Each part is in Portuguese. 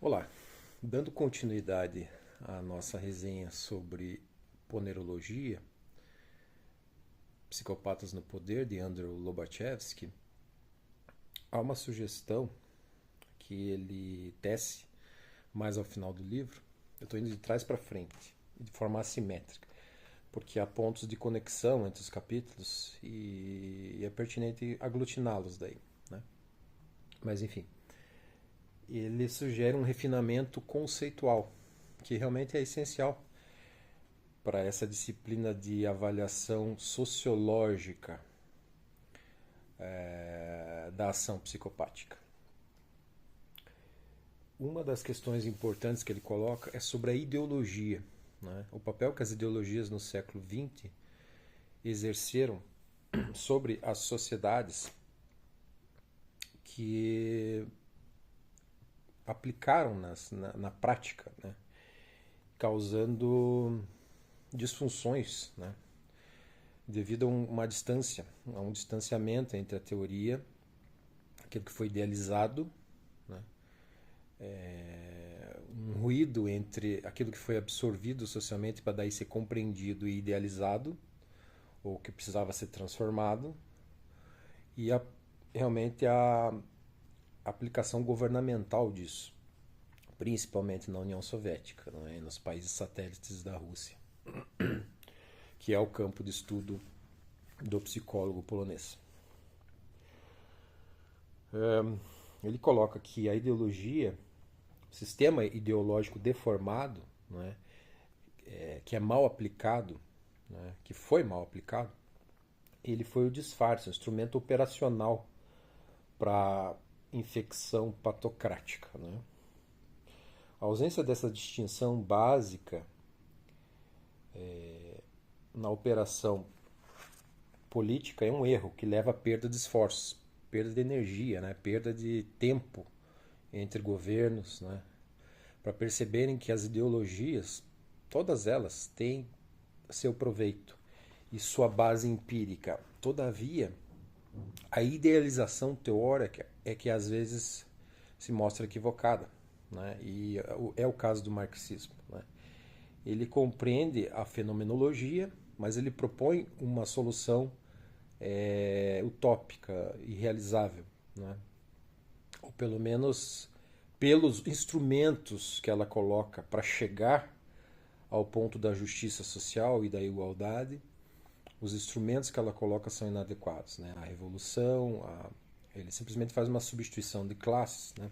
Olá, dando continuidade à nossa resenha sobre ponerologia, Psicopatas no Poder, de Andrew Lobachevsky, há uma sugestão que ele tece mais ao final do livro. Eu estou indo de trás para frente, de forma assimétrica, porque há pontos de conexão entre os capítulos e é pertinente aglutiná-los daí, né? Mas enfim, ele sugere um refinamento conceitual, que realmente é essencial para essa disciplina de avaliação sociológica da ação psicopática. Uma das questões importantes que ele coloca é sobre a ideologia, né? O papel que as ideologias no século XX exerceram sobre as sociedades que aplicaram na prática, né? Causando disfunções, né? Devido a uma distância, a um distanciamento entre a teoria, aquilo que foi idealizado, né? Um ruído entre aquilo que foi absorvido socialmente para daí ser compreendido e idealizado, ou que precisava ser transformado, e realmente a aplicação governamental disso, principalmente na União Soviética, não é? Nos países satélites da Rússia, que é o campo de estudo do psicólogo polonês. Ele coloca que a ideologia, o sistema ideológico deformado, né, que é mal aplicado, né, que foi mal aplicado, ele foi o disfarce, o instrumento operacional para infecção patocrática. Né? A ausência dessa distinção básica na operação política é um erro que leva a perda de esforços, perda de energia, né? Perda de tempo entre governos, né? Para perceberem que as ideologias, todas elas, têm seu proveito e sua base empírica. Todavia, a idealização teórica é que às vezes se mostra equivocada, né? E é o caso do marxismo. Né? Ele compreende a fenomenologia, mas ele propõe uma solução utópica, irrealizável, né? Ou pelo menos pelos instrumentos que ela coloca para chegar ao ponto da justiça social e da igualdade, os instrumentos que ela coloca são inadequados, né? A revolução, ele simplesmente faz uma substituição de classes, né?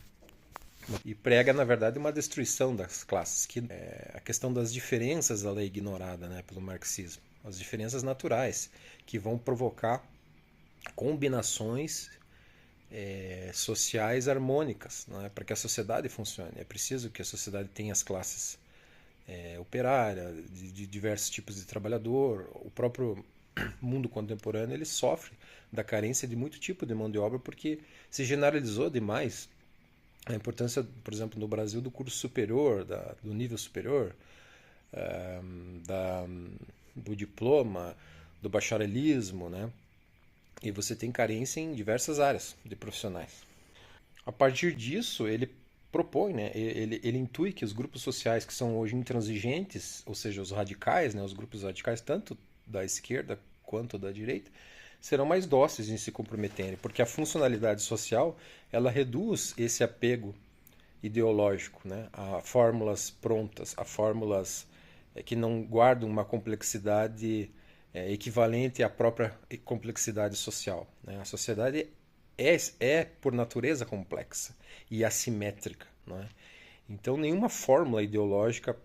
E prega, na verdade, uma destruição das classes, que é a questão das diferenças ela é ignorada, né, pelo marxismo. As diferenças naturais, que vão provocar combinações sociais harmônicas, né, para que a sociedade funcione. É preciso que a sociedade tenha as classes operária, de diversos tipos de trabalhador. O próprio mundo contemporâneo ele sofre da carência de muito tipo de mão de obra porque se generalizou demais a importância, por exemplo, no Brasil, do curso superior, do nível superior, da, do diploma, do bacharelismo, né? E você tem carência em diversas áreas de profissionais. A partir disso, ele propõe, né? Ele intui que os grupos sociais que são hoje intransigentes, ou seja, os radicais, né? Os grupos radicais, tanto da esquerda quanto da direita, serão mais dóceis em se comprometerem, porque a funcionalidade social ela reduz esse apego ideológico, né, a fórmulas prontas, a fórmulas que não guardam uma complexidade equivalente à própria complexidade social. Né? A sociedade é, por natureza, complexa e assimétrica. Né? Então, nenhuma fórmula ideológica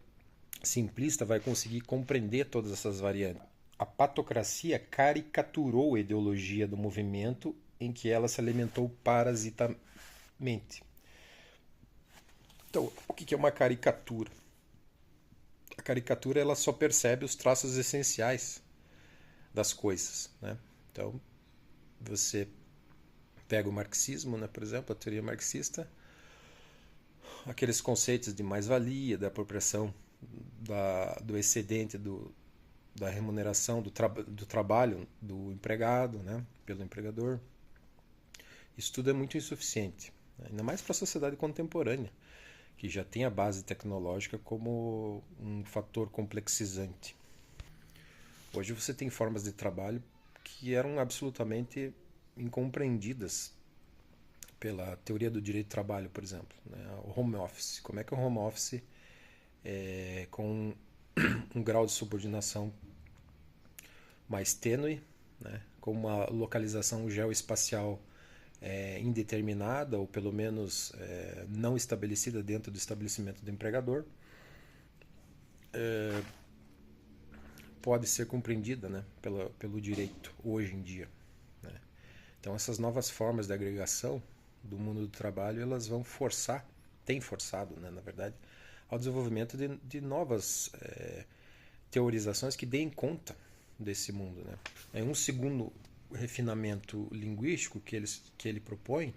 simplista vai conseguir compreender todas essas variantes. A patocracia caricaturou a ideologia do movimento em que ela se alimentou parasitamente. Então, o que é uma caricatura? A caricatura ela só percebe os traços essenciais das coisas. Né? Então, você pega o marxismo, né, por exemplo, a teoria marxista, aqueles conceitos de mais-valia, da apropriação do excedente da remuneração do trabalho do empregado, né, pelo empregador. Isso tudo é muito insuficiente, né? Ainda mais para a sociedade contemporânea, que já tem a base tecnológica como um fator complexizante. Hoje você tem formas de trabalho que eram absolutamente incompreendidas pela teoria do direito do trabalho, por exemplo, né? O home office. Como é que o home office, com um grau de subordinação mais tênue, né? Com uma localização geoespacial indeterminada, ou pelo menos não estabelecida dentro do estabelecimento do empregador, pode ser compreendida, né, pelo direito hoje em dia, né? Então essas novas formas de agregação do mundo do trabalho, elas vão têm forçado, né, na verdade, ao desenvolvimento de novas teorizações que deem conta desse mundo, né? Um segundo refinamento linguístico que ele propõe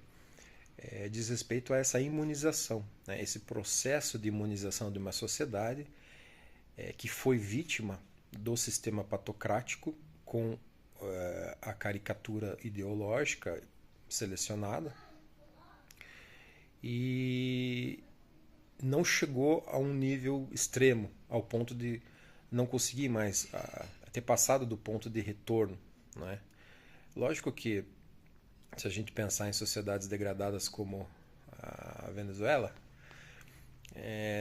diz respeito a essa imunização, né? Esse processo de imunização de uma sociedade que foi vítima do sistema patocrático com a caricatura ideológica selecionada e não chegou a um nível extremo, ao ponto de não conseguir mais ter passado do ponto de retorno, né? Lógico que se a gente pensar em sociedades degradadas como a Venezuela,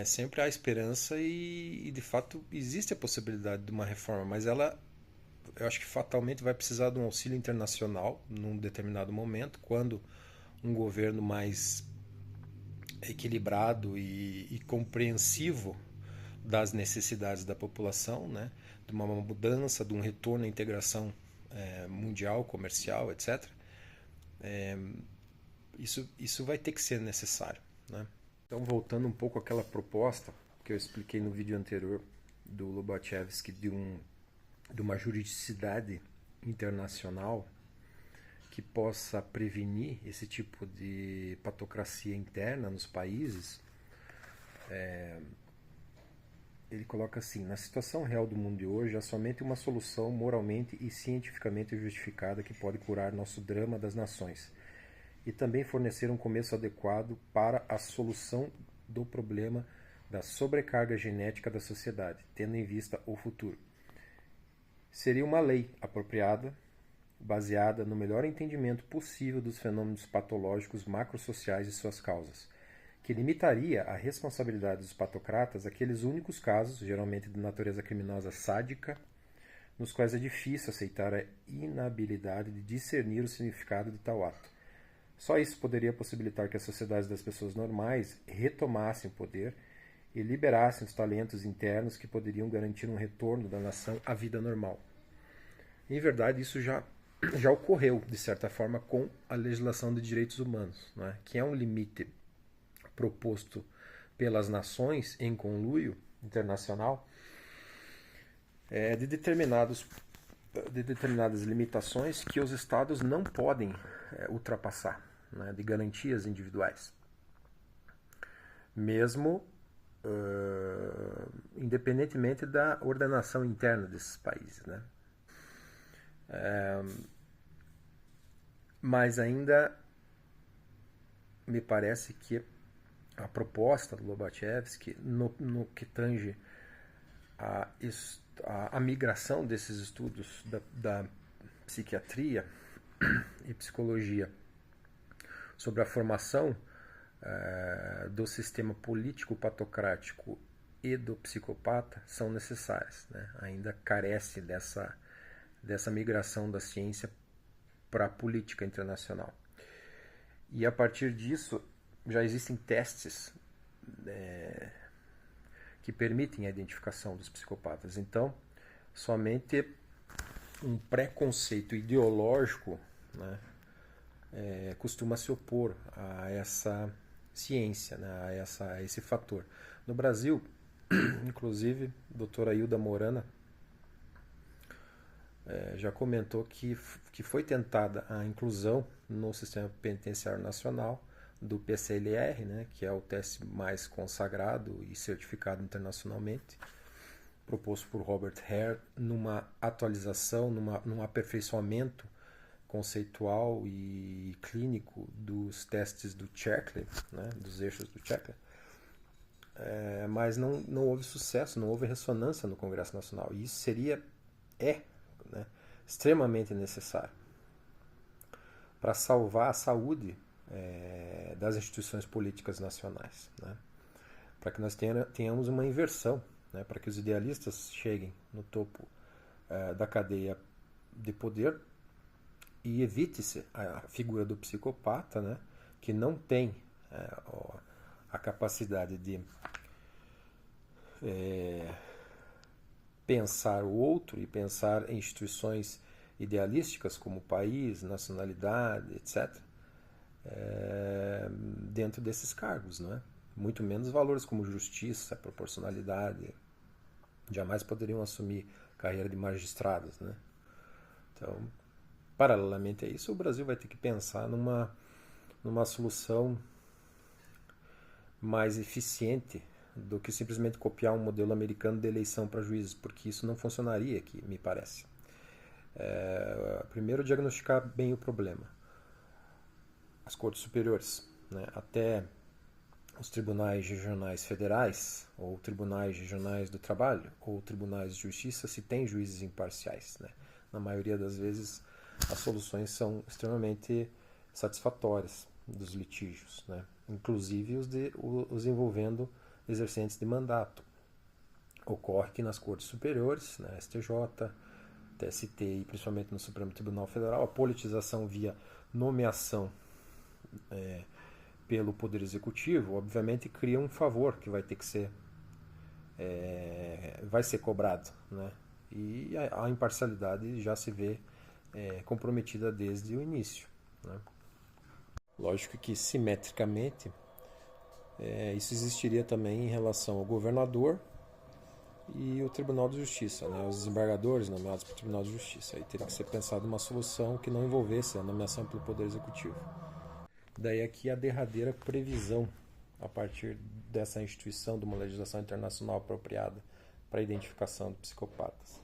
sempre há esperança e de fato existe a possibilidade de uma reforma, mas eu acho que fatalmente vai precisar de um auxílio internacional num determinado momento, quando um governo mais equilibrado e compreensivo das necessidades da população, né, de uma mudança, de um retorno à integração mundial, comercial, etc. Isso vai ter que ser necessário, né? Então, voltando um pouco àquela proposta que eu expliquei no vídeo anterior do Lobachevsky de uma juridicidade internacional que possa prevenir esse tipo de patocracia interna nos países, ele coloca assim: na situação real do mundo de hoje, há somente uma solução moralmente e cientificamente justificada que pode curar nosso drama das nações e também fornecer um começo adequado para a solução do problema da sobrecarga genética da sociedade, tendo em vista o futuro. Seria uma lei apropriada, baseada no melhor entendimento possível dos fenômenos patológicos macrosociais e suas causas, que limitaria a responsabilidade dos patocratas àqueles únicos casos, geralmente de natureza criminosa sádica, nos quais é difícil aceitar a inabilidade de discernir o significado de tal ato. Só isso poderia possibilitar que as sociedades das pessoas normais retomassem o poder e liberassem os talentos internos que poderiam garantir um retorno da nação à vida normal. Em verdade, isso já ocorreu, de certa forma, com a legislação de direitos humanos, né, que é um limite proposto pelas nações em conluio internacional de determinadas limitações que os estados não podem ultrapassar, né, de garantias individuais, mesmo independentemente da ordenação interna desses países, né? Mas ainda me parece que a proposta do Lobachevsky, no que tange a migração desses estudos da psiquiatria e psicologia sobre a formação do sistema político patocrático e do psicopata são necessárias, né? Ainda carece dessa migração da ciência para a política internacional. E a partir disso já existem testes que permitem a identificação dos psicopatas. Então, somente um preconceito ideológico, né, costuma se opor a essa ciência, né, a esse fator. No Brasil, inclusive, a doutora Hilda Morana já comentou que foi tentada a inclusão no sistema penitenciário nacional do PCLR, né, que é o teste mais consagrado e certificado internacionalmente, proposto por Robert Hare, numa atualização, num aperfeiçoamento conceitual e clínico dos testes do Checkley, né, dos eixos do Checkley, mas não houve sucesso, não houve ressonância no Congresso Nacional. E isso é, né, extremamente necessário para salvar a saúde das instituições políticas nacionais, né? Para que nós tenhamos uma inversão, né? Para que os idealistas cheguem no topo da cadeia de poder e evite-se a figura do psicopata, né? Que não tem a capacidade de pensar o outro e pensar em instituições idealísticas como país, nacionalidade, etc., dentro desses cargos, não é? Muito menos valores como justiça, proporcionalidade, jamais poderiam assumir carreira de magistrados, né? Então, paralelamente a isso, o Brasil vai ter que pensar numa solução mais eficiente do que simplesmente copiar um modelo americano de eleição para juízes, porque isso não funcionaria aqui, me parece. Primeiro, diagnosticar bem o problema. As cortes superiores, né, até os tribunais regionais federais, ou tribunais regionais do trabalho, ou tribunais de justiça, se tem juízes imparciais, né? Na maioria das vezes, as soluções são extremamente satisfatórias dos litígios, né? Inclusive os envolvendo exercentes de mandato. Ocorre que nas cortes superiores, na STJ, TST e principalmente no Supremo Tribunal Federal, a politização via nomeação pelo Poder Executivo, obviamente cria um favor que vai ter que ser vai ser cobrado, né? E a imparcialidade já se vê comprometida desde o início, né? Lógico que simetricamente isso existiria também em relação ao governador e o Tribunal de Justiça, né? Os desembargadores nomeados pelo Tribunal de Justiça. Aí teria que ser pensada uma solução que não envolvesse a nomeação pelo Poder Executivo. Daí aqui a derradeira previsão a partir dessa instituição de uma legislação internacional apropriada para a identificação de psicopatas.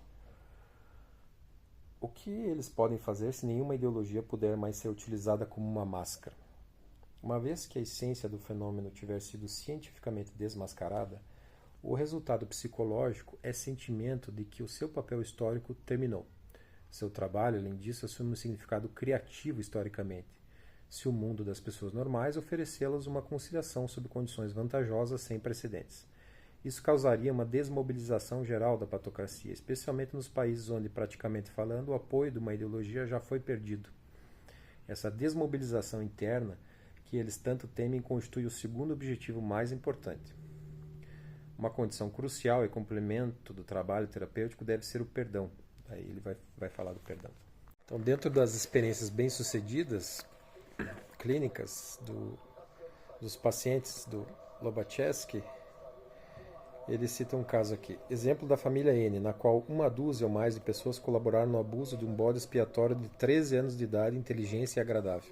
O que eles podem fazer se nenhuma ideologia puder mais ser utilizada como uma máscara? Uma vez que a essência do fenômeno tiver sido cientificamente desmascarada, o resultado psicológico é sentimento de que o seu papel histórico terminou. Seu trabalho, além disso, assume um significado criativo historicamente, se o mundo das pessoas normais oferecê-las uma conciliação sob condições vantajosas sem precedentes. Isso causaria uma desmobilização geral da patocracia, especialmente nos países onde, praticamente falando, o apoio de uma ideologia já foi perdido. Essa desmobilização interna que eles tanto temem constitui o segundo objetivo mais importante. Uma condição crucial e complemento do trabalho terapêutico deve ser o perdão. Aí ele vai falar do perdão. Então, dentro das experiências bem-sucedidas, clínicas dos pacientes do Lobachevsky, ele cita um caso aqui. Exemplo da família N, na qual uma dúzia ou mais de pessoas colaboraram no abuso de um bode expiatório de 13 anos de idade, inteligência e agradável.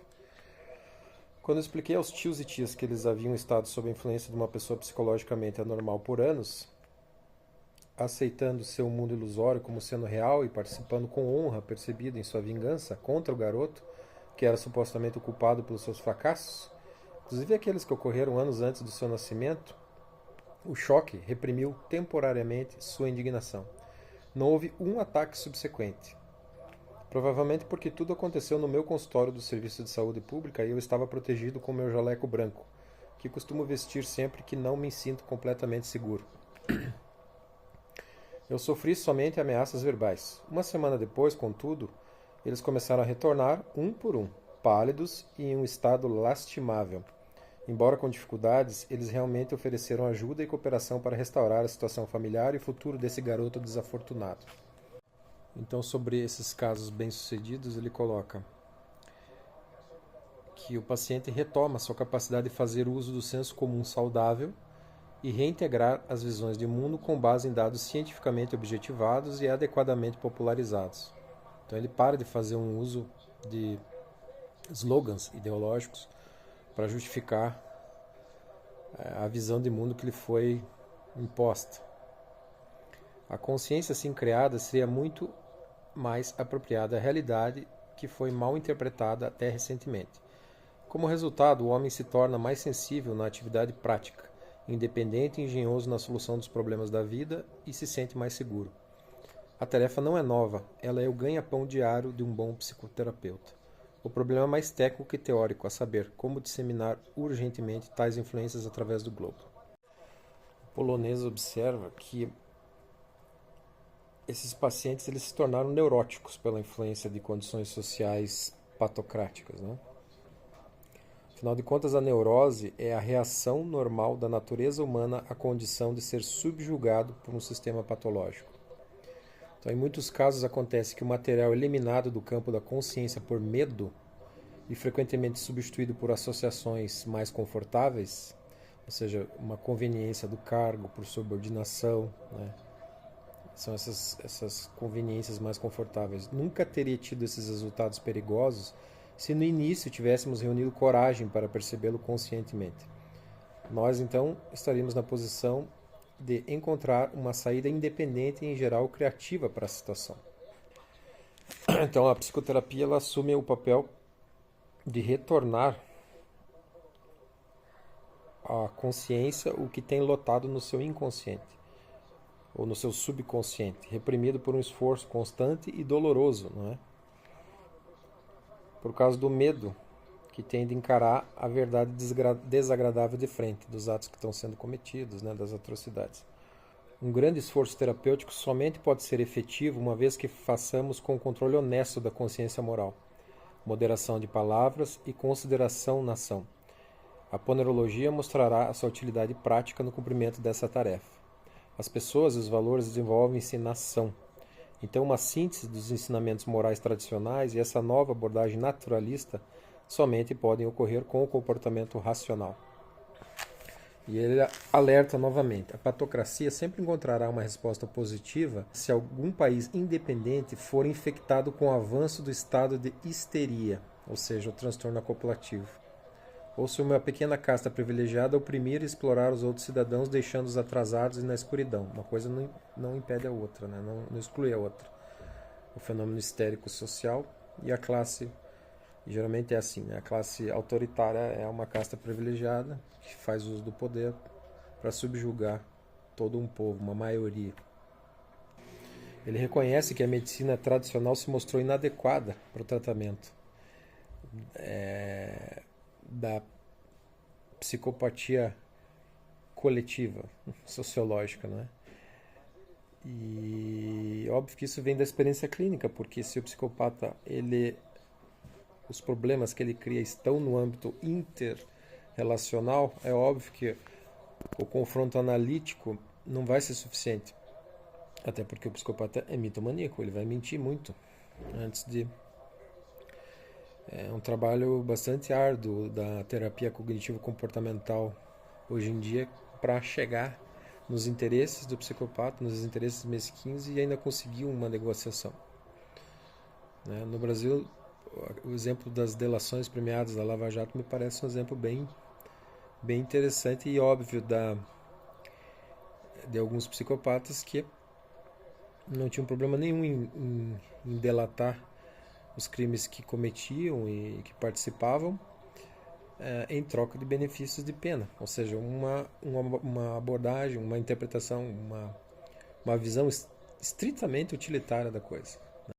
Quando eu expliquei aos tios e tias que eles haviam estado sob a influência de uma pessoa psicologicamente anormal por anos, aceitando seu mundo ilusório como sendo real e participando com honra percebida em sua vingança contra o garoto, que era supostamente o culpado pelos seus fracassos, inclusive aqueles que ocorreram anos antes do seu nascimento, o choque reprimiu temporariamente sua indignação. Não houve um ataque subsequente. Provavelmente porque tudo aconteceu no meu consultório do Serviço de Saúde Pública e eu estava protegido com meu jaleco branco, que costumo vestir sempre que não me sinto completamente seguro. Eu sofri somente ameaças verbais. Uma semana depois, contudo, eles começaram a retornar, um por um, pálidos e em um estado lastimável. Embora com dificuldades, eles realmente ofereceram ajuda e cooperação para restaurar a situação familiar e o futuro desse garoto desafortunado. Então, sobre esses casos bem-sucedidos, ele coloca que o paciente retoma sua capacidade de fazer uso do senso comum saudável e reintegrar as visões de mundo com base em dados cientificamente objetivados e adequadamente popularizados. Então, ele para de fazer um uso de slogans ideológicos para justificar a visão de mundo que lhe foi imposta. A consciência assim criada seria muito mais apropriada à realidade que foi mal interpretada até recentemente. Como resultado, o homem se torna mais sensível na atividade prática, independente e engenhoso na solução dos problemas da vida e se sente mais seguro. A tarefa não é nova, ela é o ganha-pão diário de um bom psicoterapeuta. O problema é mais técnico que teórico, a saber, como disseminar urgentemente tais influências através do globo. O polonês observa que esses pacientes eles se tornaram neuróticos pela influência de condições sociais patocráticas, né? Afinal de contas, a neurose é a reação normal da natureza humana à condição de ser subjugado por um sistema patológico. Então, em muitos casos, acontece que o material eliminado do campo da consciência por medo e frequentemente substituído por associações mais confortáveis, ou seja, uma conveniência do cargo por subordinação, né? São essas conveniências mais confortáveis. Nunca teria tido esses resultados perigosos se no início tivéssemos reunido coragem para percebê-lo conscientemente. Nós, então, estaríamos na posição de encontrar uma saída independente e, em geral, criativa para a situação. Então, a psicoterapia ela assume o papel de retornar à consciência o que tem lotado no seu inconsciente, ou no seu subconsciente, reprimido por um esforço constante e doloroso, não é? Por causa do medo que tem de encarar a verdade desagradável de frente, dos atos que estão sendo cometidos, né, das atrocidades. Um grande esforço terapêutico somente pode ser efetivo uma vez que façamos com o controle honesto da consciência moral, moderação de palavras e consideração na ação. A ponerologia mostrará a sua utilidade prática no cumprimento dessa tarefa. As pessoas e os valores desenvolvem-se na ação. Então, uma síntese dos ensinamentos morais tradicionais e essa nova abordagem naturalista somente podem ocorrer com o comportamento racional. E ele alerta novamente: a patocracia sempre encontrará uma resposta positiva se algum país independente for infectado com o avanço do estado de histeria, ou seja, o transtorno acoplativo. Ou se uma pequena casta privilegiada oprimir e explorar os outros cidadãos, deixando-os atrasados e na escuridão. Uma coisa não impede a outra, né? Não exclui a outra. O fenômeno histérico social e a classe, geralmente é assim, né? A classe autoritária é uma casta privilegiada que faz uso do poder para subjugar todo um povo, uma maioria. Ele reconhece que a medicina tradicional se mostrou inadequada para o tratamento da psicopatia coletiva, sociológica, né? E óbvio que isso vem da experiência clínica, porque se o psicopata, os problemas que ele cria estão no âmbito interrelacional, é óbvio que o confronto analítico não vai ser suficiente. Até porque o psicopata é mitomaníaco, ele vai mentir muito antes de... É um trabalho bastante árduo da terapia cognitivo-comportamental hoje em dia para chegar nos interesses do psicopata, nos interesses mesquinhos e ainda conseguir uma negociação. No Brasil, o exemplo das delações premiadas da Lava Jato me parece um exemplo bem interessante e óbvio de alguns psicopatas que não tinham problema nenhum em delatar os crimes que cometiam e que participavam em troca de benefícios de pena, ou seja, uma abordagem, uma interpretação, uma visão estritamente utilitária da coisa.